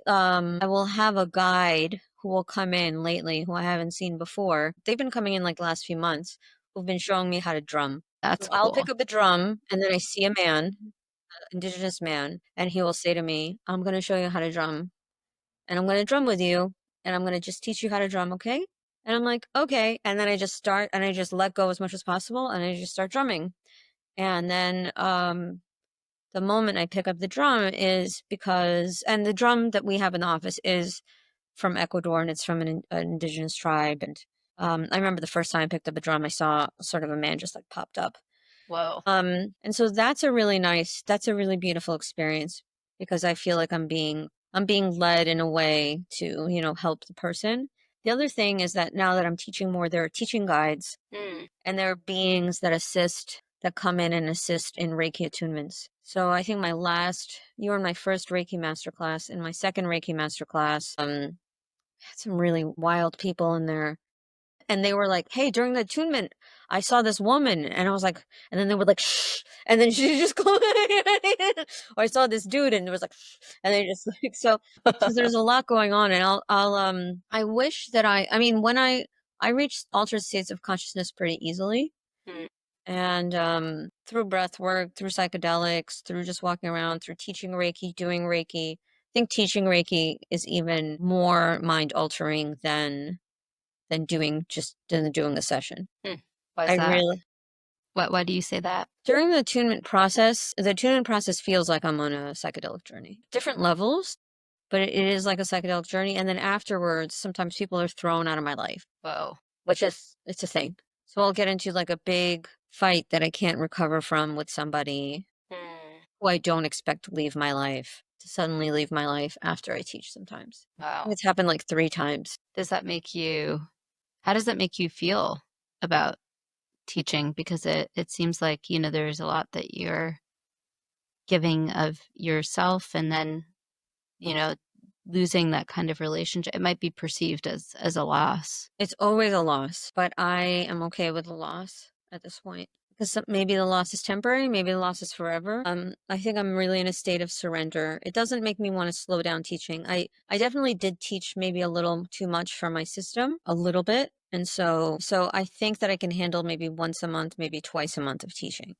I will have a guide who will come in lately who I haven't seen before. They've been coming in like the last few months who've been showing me how to drum. That's So I'll cool. pick up a drum and then I see a man, indigenous man, and he will say to me, I'm going to show you how to drum and I'm going to drum with you and I'm going to just teach you how to drum. Okay. And I'm like, okay. And then I just start and I just let go as much as possible and I just start drumming. And then, the moment I pick up the drum is because, and the drum that we have in the office is from Ecuador and it's from an indigenous tribe. And, I remember the first time I picked up a drum, I saw sort of a man just like popped up. Whoa. And so that's a really beautiful experience because I feel like I'm being led in a way to, help the person. The other thing is that now that I'm teaching more, there are teaching guides and there are beings that come in and assist in Reiki attunements. So I think you were in my first Reiki masterclass. In my second Reiki masterclass, had some really wild people in there and they were like, "Hey, during the attunement, I saw this woman," and I was like, and then they were like, "Shh," and then she just closed. Or I saw this dude, and it was like, "Shh," and they just like so. There's a lot going on, and I wish that I mean, when I reached altered states of consciousness pretty easily, Mm. and through breath work, through psychedelics, through just walking around, through teaching Reiki, doing Reiki. I think teaching Reiki is even more mind altering than doing a session. Hmm. Why I is that? really Why do you say that? during the attunement process feels like I'm on a psychedelic journey. Different levels, but it is like a psychedelic journey. And then afterwards, sometimes people are thrown out of my life, Whoa. which is it's a thing. So I'll get into like a big fight that I can't recover from with somebody Mm. who I don't expect to leave my life, to suddenly leave my life after I teach sometimes. Wow. It's happened like 3 times. Does that make you how does that make you feel about teaching? Because it seems like, there's a lot that you're giving of yourself and then, you know, losing that kind of relationship. It might be perceived as a loss. It's always a loss, but I am okay with the loss at this point because maybe the loss is temporary, maybe the loss is forever. I think I'm really in a state of surrender. It doesn't make me want to slow down teaching. I definitely did teach maybe a little too much for my system, a little bit. And so I think that I can handle maybe once a month, maybe twice a month of teaching.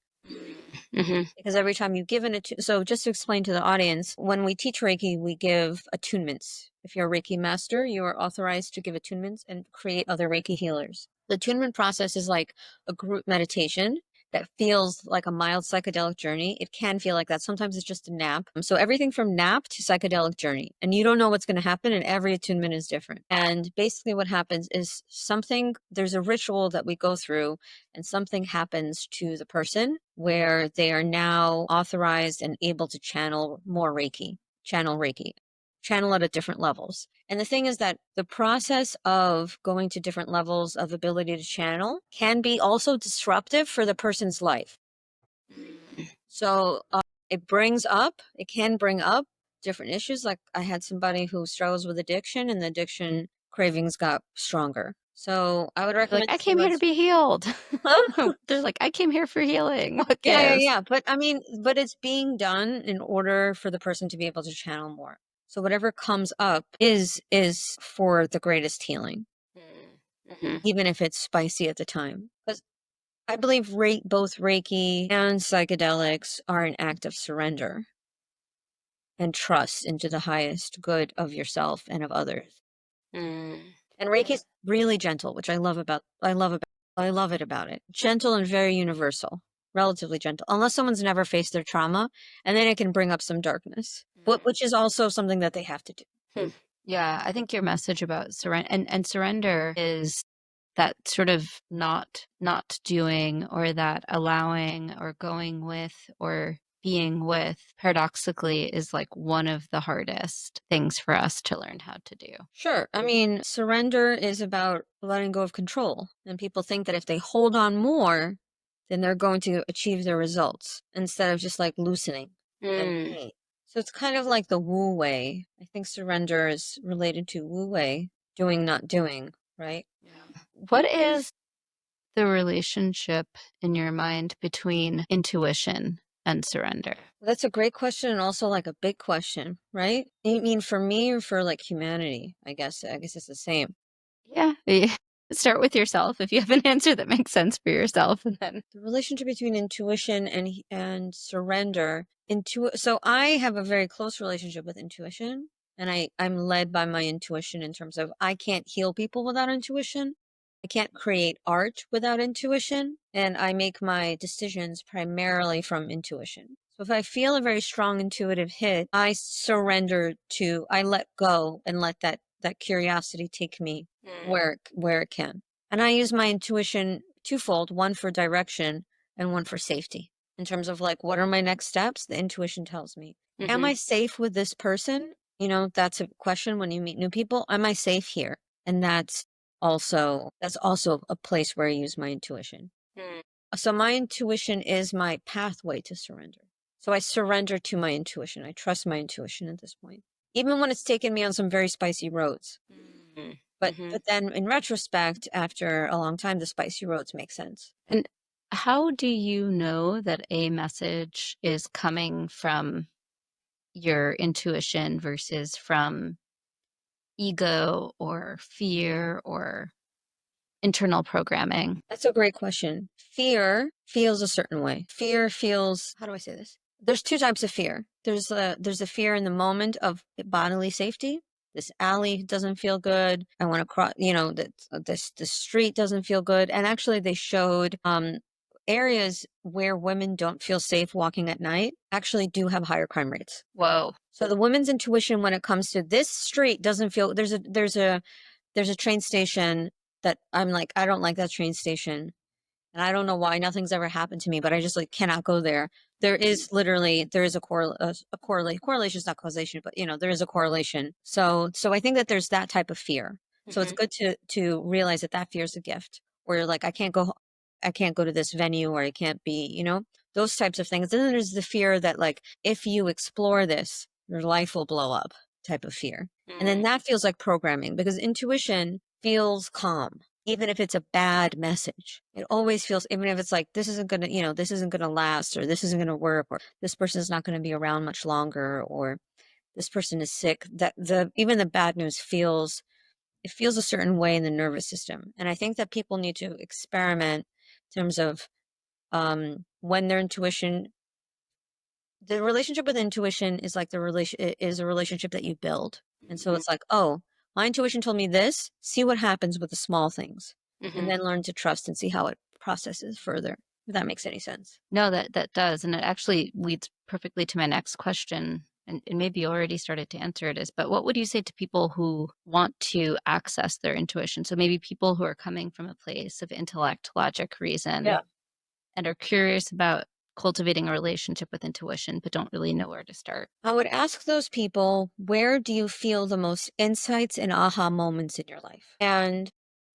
Mm-hmm. Because every time you give so just to explain to the audience, when we teach Reiki, we give attunements. If you're a Reiki master, you are authorized to give attunements and create other Reiki healers. The attunement process is like a group meditation that feels like a mild psychedelic journey. It can feel like that. Sometimes it's just a nap. So everything from nap to psychedelic journey. And you don't know what's going to happen, and every attunement is different. And basically what happens is there's a ritual that we go through and something happens to the person where they are now authorized and able to channel Reiki, channel it at different levels. And the thing is that the process of going to different levels of ability to channel can be also disruptive for the person's life. So it can bring up different issues. Like I had somebody who struggles with addiction and the addiction cravings got stronger. So I would They're like, recommend I to came here to somebody, be healed. huh? They're like, I came here for healing. What Yeah, yeah, gives? yeah. But I mean, but it's being done in order for the person to be able to channel more. So whatever comes up is for the greatest healing, Mm-hmm. even if it's spicy at the time. Because I believe both Reiki and psychedelics are an act of surrender and trust into the highest good of yourself and of others. Mm. And Reiki's really gentle, which I love it about it. Gentle and very universal, relatively gentle, unless someone's never faced their trauma, and then it can bring up some darkness, which is also something that they have to do. Hmm. Yeah, I think your message about surrender and surrender is that sort of not doing, or that allowing or going with or being with, paradoxically, is like one of the hardest things for us to learn how to do. Sure. I mean, surrender is about letting go of control. And people think that if they hold on more, then they're going to achieve their results instead of just like loosening and Mm. pain. So it's kind of like the Wu Wei. I think surrender is related to Wu Wei, doing, not doing, right? What is the relationship in your mind between intuition and surrender? That's a great question and also like a big question, right? You mean for me or for like humanity? I guess it's the same. Yeah. Start with yourself if you have an answer that makes sense for yourself, and then The relationship between intuition and surrender. So I have a very close relationship with intuition, and I'm led by my intuition in terms of I can't heal people without intuition. I can't create art without intuition, and I make my decisions primarily from intuition. So if I feel a very strong intuitive hit, I let go and let that curiosity take me where it can. And I use my intuition twofold, one for direction and one for safety. In terms of like, what are my next steps? The intuition tells me. Am I safe with this person? You know, that's a question when you meet new people. Am I safe here? And that's also a place where I use my intuition. So my intuition is my pathway to surrender. So I surrender to my intuition. I trust my intuition at this point, even when it's taken me on some very spicy roads. But then in retrospect, after a long time, the spicy roads make sense. And how do you know that a message is coming from your intuition versus from ego or fear or internal programming? That's a great question. Fear feels a certain way. Fear feels, how do I say this? There's two types of fear. There's a fear in the moment of bodily safety. This alley doesn't feel good. I want to cross, this street doesn't feel good. And actually they showed areas where women don't feel safe walking at night actually do have higher crime rates. Whoa. So the women's intuition when it comes to this street doesn't feel, there's a train station that I'm like, I don't like that train station. And I don't know why nothing's ever happened to me, but I just like cannot go there. There is a correlation is not causation, but there is a correlation. So I think that there's that type of fear. So it's good to realize that fear is a gift, where you're like, I can't go to this venue, or I can't be, those types of things. And then there's the fear that like, if you explore this, your life will blow up type of fear. And then that feels like programming, because intuition feels calm, even if it's a bad message. It always feels, even if it's like, this isn't going to last, or this isn't going to work, or this person is not going to be around much longer, or this person is sick, that even the bad news feels a certain way in the nervous system. And I think that people need to experiment in terms of when their intuition, the relationship with intuition is like is a relationship that you build. And so it's like, oh, my intuition told me this, see what happens with the small things, and then learn to trust and see how it processes further, if that makes any sense. No, that does. And it actually leads perfectly to my next question. And maybe you already started to answer it, but what would you say to people who want to access their intuition? So maybe people who are coming from a place of intellect, logic, reason, Yeah. and are curious about cultivating a relationship with intuition, but don't really know where to start. I would ask those people, where do you feel the most insights and aha moments in your life? And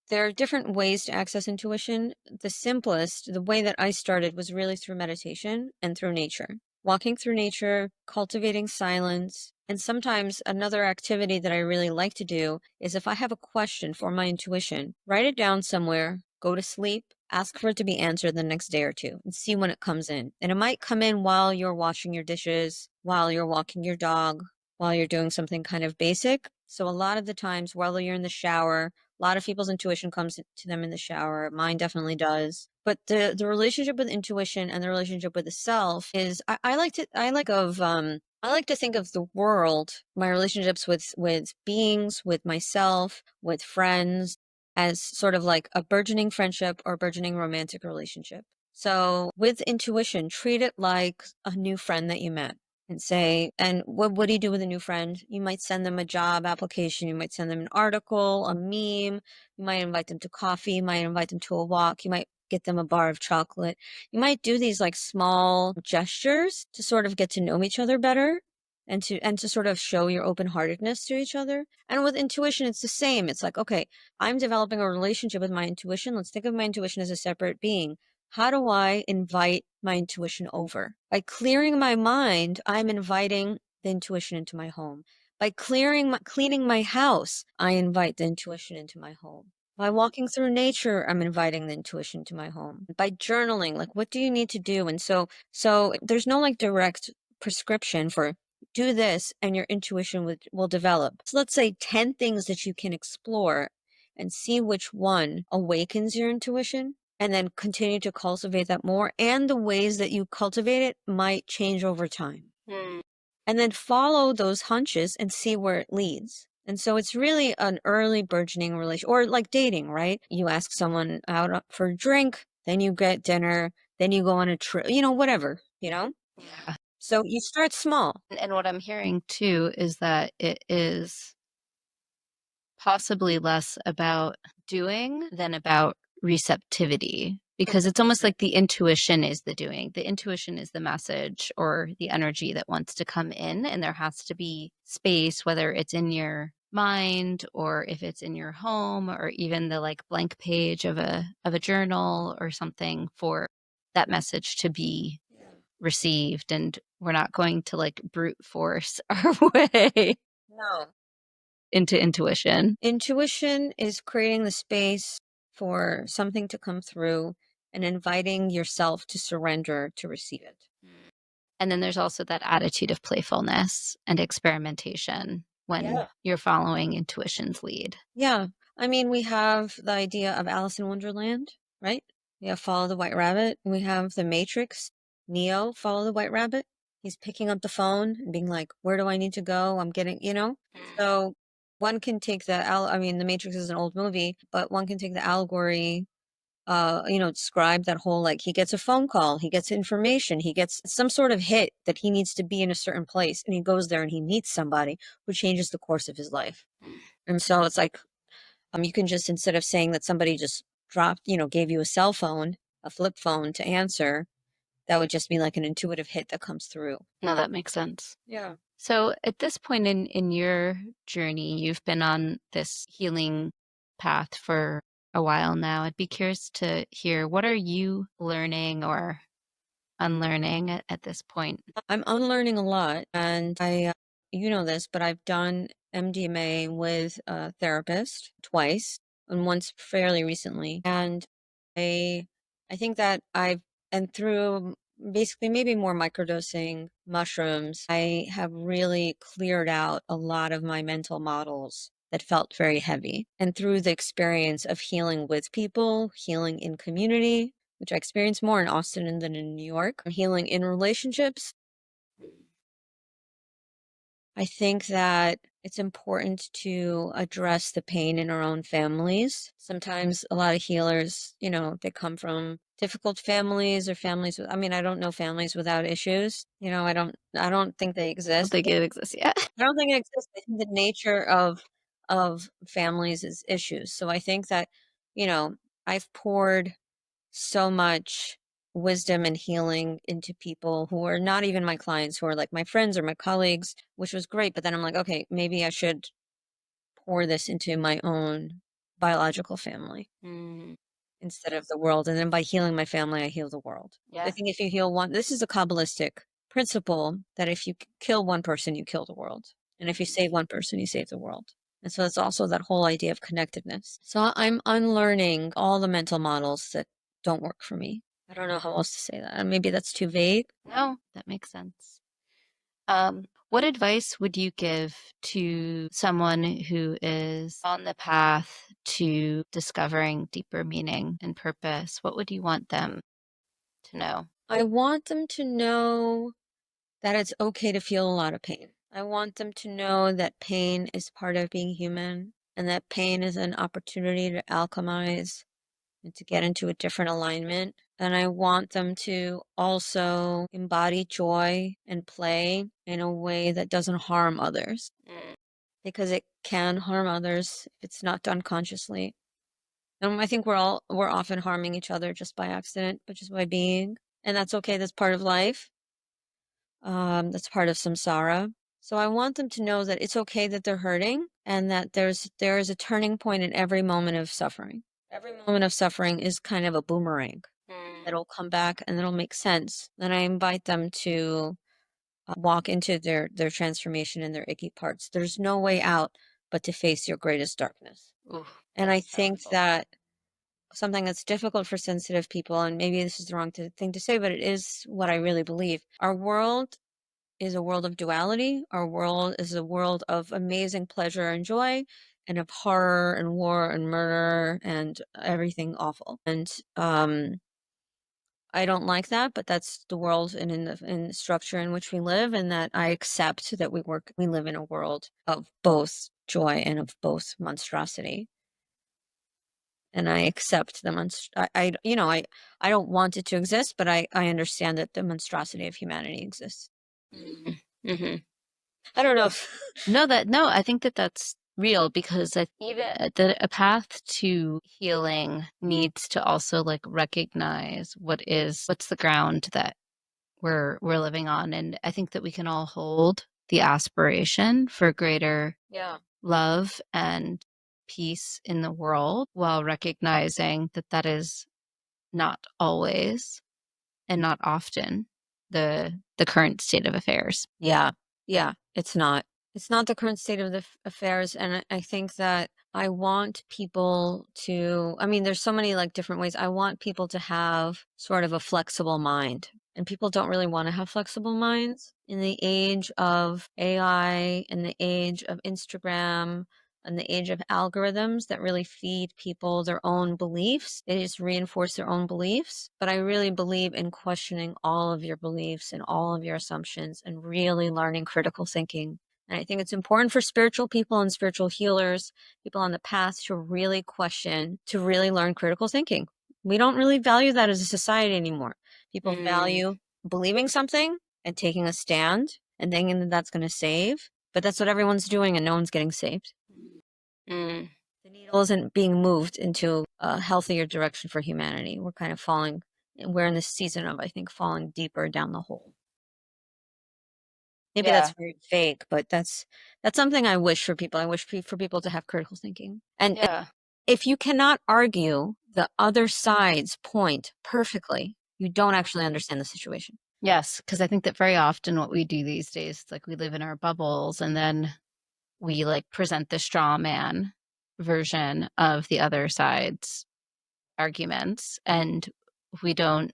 there are different ways to access intuition. The way that I started was really through meditation and through nature. Walking through nature, cultivating silence. And sometimes another activity that I really like to do is, if I have a question for my intuition, write it down somewhere, go to sleep, ask for it to be answered the next day or two, and see when it comes in. And it might come in while you're washing your dishes, while you're walking your dog, while you're doing something kind of basic. So a lot of the times while you're in the shower, a lot of people's intuition comes to them in the shower. Mine definitely does. But the relationship with intuition and the relationship with the self is, I like of I like to think of the world, my relationships with beings, with myself, with friends, as sort of like a burgeoning friendship or burgeoning romantic relationship. So with intuition, treat it like a new friend that you met and say, and what do you do with a new friend? You might send them a job application, you might send them an article, a meme, you might invite them to coffee, you might invite them to a walk, you might get them a bar of chocolate. You might do these like small gestures to sort of get to know each other better and to sort of show your open-heartedness to each other. And with intuition, it's the same. It's like, okay, I'm developing a relationship with my intuition. Let's think of my intuition as a separate being. How do I invite my intuition over? By clearing my mind, I'm inviting the intuition into my home. By cleaning my house, I invite the intuition into my home. By walking through nature, I'm inviting the intuition to my home. By journaling, like what do you need to do? And so there's no like direct prescription for do this and your intuition will develop. So let's say 10 things that you can explore and see which one awakens your intuition and then continue to cultivate that more. And the ways that you cultivate it might change over time. And then follow those hunches and see where it leads. And so it's really an early burgeoning relation, or like dating, right? You ask someone out for a drink, then you get dinner, then you go on a trip, whatever, Yeah. So you start small. And what I'm hearing too is that it is possibly less about doing than about receptivity, because it's almost like the intuition is the doing. The intuition is the message or the energy that wants to come in, and there has to be space, whether it's in your mind or if it's in your home or even the like blank page of a journal or something, for that message to be received. And we're not going to like brute force our way No. into intuition. Intuition is creating the space for something to come through and inviting yourself to surrender to receive it. And then there's also that attitude of playfulness and experimentation when Yeah. you're following intuition's lead. Yeah. I mean, we have the idea of Alice in Wonderland, right? We have Follow the White Rabbit. We have the Matrix, Neo, Follow the White Rabbit. He's picking up the phone and being like, where do I need to go? I'm getting. So one can take I mean, the Matrix is an old movie, but one can take the allegory, describe that whole, like, he gets a phone call, he gets information, he gets some sort of hit that he needs to be in a certain place. And he goes there and he meets somebody who changes the course of his life. And so it's like, you can just, instead of saying that somebody just gave you a cell phone, a flip phone to answer, that would just be like an intuitive hit that comes through. No, that makes sense. Yeah. So at this point in your journey, you've been on this healing path for a while now. I'd be curious to hear, what are you learning or unlearning at this point? I'm unlearning a lot, and you know this, but I've done MDMA with a therapist twice, and once fairly recently. And I, I think that and through basically maybe more microdosing mushrooms, I have really cleared out a lot of my mental models that felt very heavy. And through the experience of healing with people, healing in community, which I experience more in Austin than in New York, healing in relationships, I think that it's important to address the pain in our own families. Sometimes a lot of healers, they come from difficult families or families with, I mean, I don't know families without issues. I don't think they I don't exist. think it exists yet. I don't think it exists. I think the nature of families is issues. So I think that, you know, I've poured so much wisdom and healing into people who are not even my clients, who are like my friends or my colleagues, which was great. But then I'm like, okay, maybe I should pour this into my own biological family instead of the world. And then by healing my family, I heal the world. I Yeah. think if you heal one, this is a Kabbalistic principle that if you kill one person, you kill the world. And if you save one person, you save the world. And so it's also that whole idea of connectedness. So I'm unlearning all the mental models that don't work for me. I don't know how else to say that. Maybe that's too vague. No, that makes sense. What advice would you give to someone who is on the path to discovering deeper meaning and purpose? What would you want them to know? I want them to know that it's okay to feel a lot of pain. I want them to know that pain is part of being human and that pain is an opportunity to alchemize and to get into a different alignment. And I want them to also embody joy and play in a way that doesn't harm others, because it can harm others if it's not done consciously. And I think we're often harming each other just by accident, but just by being. And that's okay. That's part of life. That's part of samsara. So I want them to know that it's okay that they're hurting and that there is a turning point in every moment of suffering. Every moment of suffering is kind of a boomerang. It'll come back and it'll make sense. And I invite them to walk into their transformation and their icky parts. There's no way out but to face your greatest darkness. Ooh, And I that's think powerful. that something that's difficult for sensitive people, and maybe this is the wrong thing to say, but it is what I really believe. Our world is a world of duality. Our world is a world of amazing pleasure and joy, and of horror and war and murder and everything awful. And I don't like that, but that's the world and in the structure in which we live, and that I accept that we live in a world of both joy and of both monstrosity. And I accept the I don't want it to exist, but I understand that the monstrosity of humanity exists. Mm-hmm. I don't know if No, I think that that's real because even a path to healing needs to also like recognize what's the ground that we're living on. And I think that we can all hold the aspiration for greater love and peace in the world while recognizing that that is not always and not often the current state of affairs. Yeah. Yeah. It's not. It's not the current state of the affairs. And I think that I want people to, I mean, there's so many like different ways. I want people to have sort of a flexible mind. And people don't really want to have flexible minds in the age of AI, in the age of Instagram, in the age of algorithms that really feed people their own beliefs. They just reinforce their own beliefs. But I really believe in questioning all of your beliefs and all of your assumptions and really learning critical thinking. And I think it's important for spiritual people and spiritual healers, people on the path, to really question, to really learn critical thinking. We don't really value that as a society anymore. People value believing something and taking a stand and thinking that that's going to save. But that's what everyone's doing, and no one's getting saved. Mm. The needle isn't being moved into a healthier direction for humanity. We're kind of falling. We're in this season of, I think, falling deeper down the hole. Maybe that's Yeah. very fake, but that's something I wish for people. I wish for people to have critical thinking. And Yeah. if you cannot argue the other side's point perfectly, you don't actually understand the situation. Yes, because I think that very often what we do these days, it's like we live in our bubbles and then we like present the straw man version of the other side's arguments, and we don't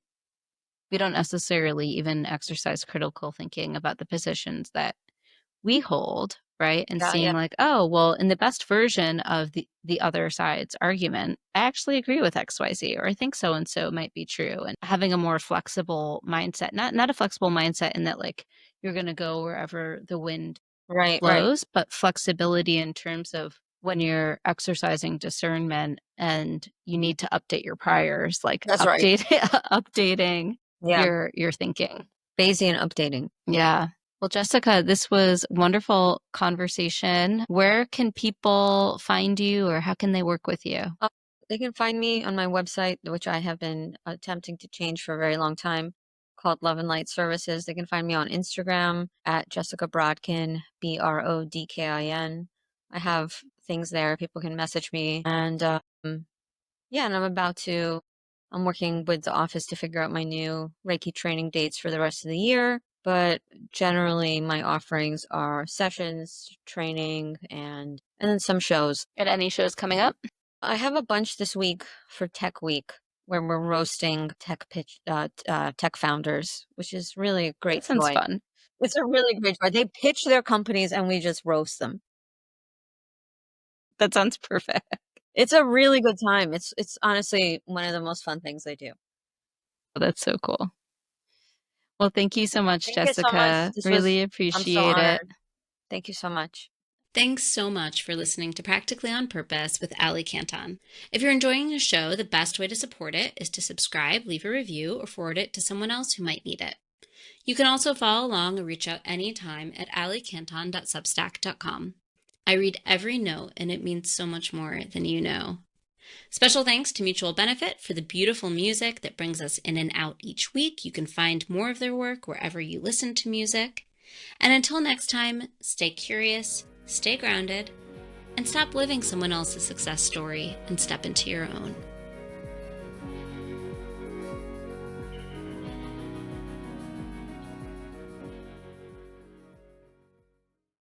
we don't necessarily even exercise critical thinking about the positions that we hold, right? And Yeah, yeah. seeing like, oh, well, in the best version of the other side's argument, I actually agree with XYZ, or I think so and so might be true. And having a more flexible mindset, not a flexible mindset in that like you're going to go wherever the wind Right, right. blows, but flexibility in terms of when you're exercising discernment and you need to update your priors, like That's right. updating Yeah. your thinking. Bayesian updating. Yeah. Well, Jessica, this was wonderful conversation. Where can people find you or how can they work with you? They can find me on my website, which I have been attempting to change for a very long time, called Love and Light Services. They can find me on Instagram at Jessica Brodkin, Brodkin. I have things there. People can message me. And yeah, and I'm working with the office to figure out my new Reiki training dates for the rest of the year. But generally, my offerings are sessions, training, and then some shows. And any shows coming up? I have a bunch this week for Tech Week where we're roasting tech founders, which is really a great That sounds joy. fun. It's a really great joy. They pitch their companies and we just roast them. That sounds perfect. It's a really good time. It's honestly one of the most fun things I do. That's so cool. Well, thank you so much, Thank you so much. Jessica. Really I'm so appreciate it. honored. Thank you so much. Thanks so much for listening to Practically on Purpose with Ali Canton. If you're enjoying the show, the best way to support it is to subscribe, leave a review, or forward it to someone else who might need it. You can also follow along or reach out anytime at alicanton.substack.com. I read every note, and it means so much more than you know. Special thanks to Mutual Benefit for the beautiful music that brings us in and out each week. You can find more of their work wherever you listen to music. And until next time, stay curious, stay grounded, and stop living someone else's success story and step into your own.